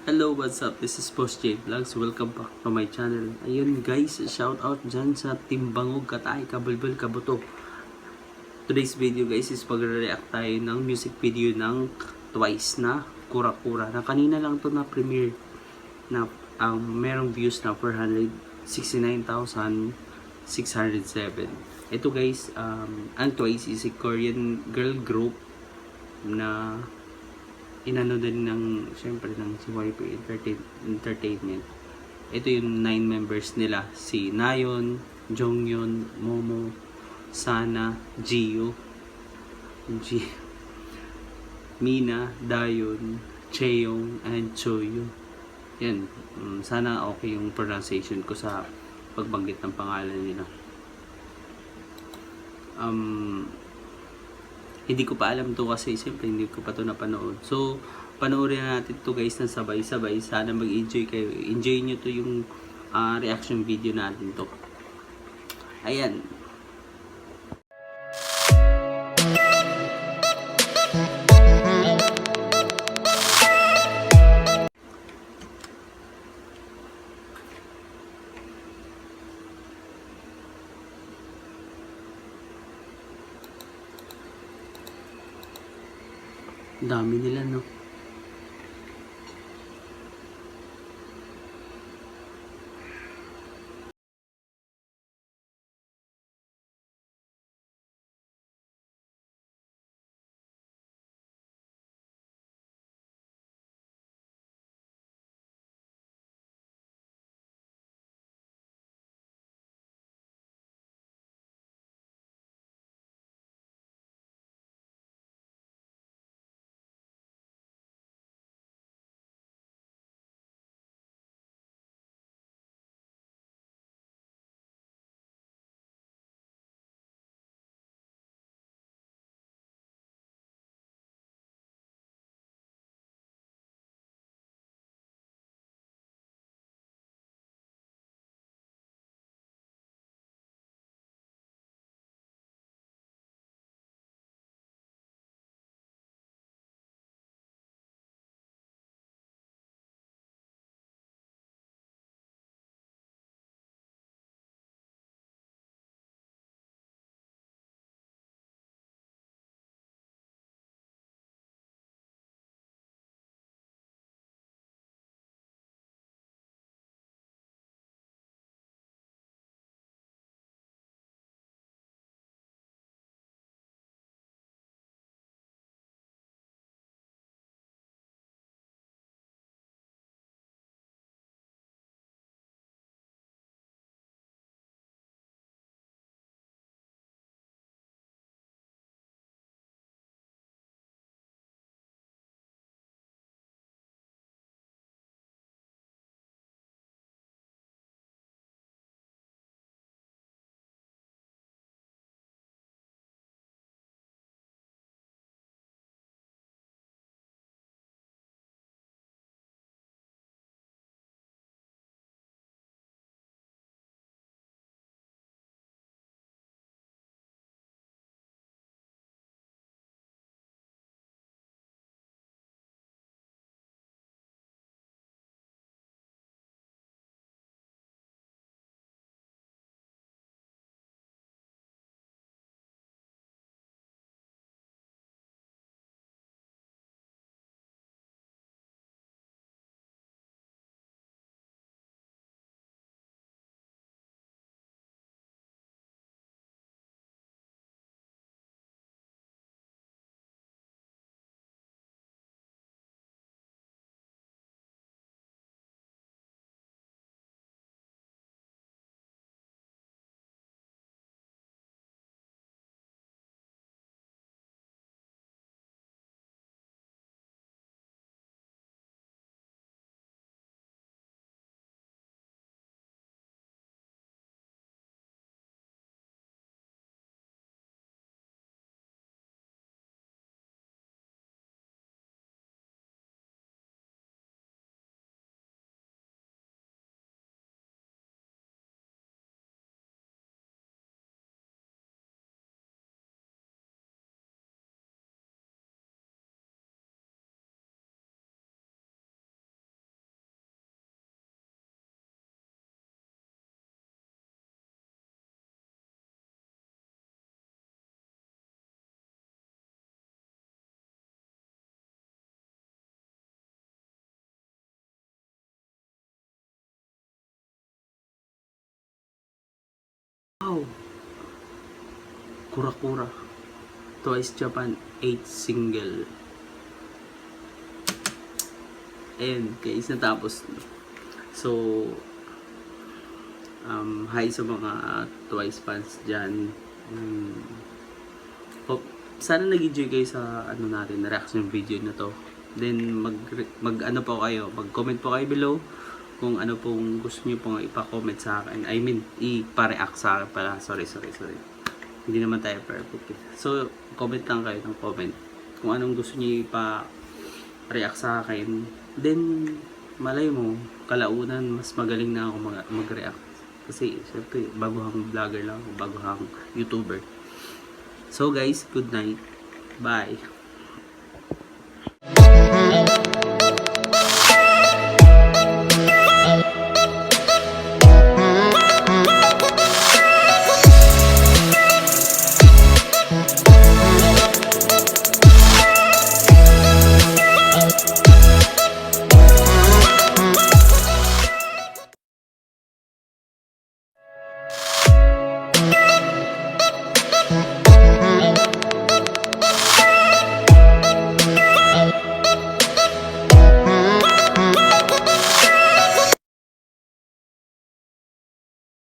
Hello, what's up? This is Boss J Vlogs. Welcome back to my channel. Ayun guys, shout out dyan sa Team Bangog, Katay, Kabulbul, Kabuto. Today's video guys is pag-react tayo ng music video ng Twice na Kura Kura. Na kanina lang to na premiere na ang merong views na 469,607. Ito guys, ang Twice is a Korean girl group na inano din ng syempre ng CYP Entertainment. Ito yung 9 members nila, si Nayon, Jonghyun, Momo, Sana, Jio, Mina, Dayon, Cheong, and Choyo. Yan, sana okay yung pronunciation ko sa pagbanggit ng pangalan nila. Hindi ko pa alam to kasi siyempre hindi ko pa to napanood. So, panoorin natin to guys na sabay-sabay. Sana mag-enjoy kayo. Enjoy nyo to yung reaction video natin to. Ayan. Dami nila, no? Wow! Kura-kura. Twice Japan 8 single. And guys, natapos. So, hi sa mga Twice fans dyan. Sana nag-enjoy kayo sa natin, reaction video na to. Then mag ano po kayo, mag-comment po kayo below kung ano pong gusto niyo pong ipa-comment sa akin. I mean, ipa-react sa akin pala. Sorry. Hindi naman tayo perfect. So, comment lang kayo ng comment kung anong gusto niyo ipa-react sa akin. Then, malay mo, kalaunan, mas magaling na ako mag-react. Kasi, syempre, baguhang vlogger lang ako, baguhang YouTuber. So guys, good night. Bye.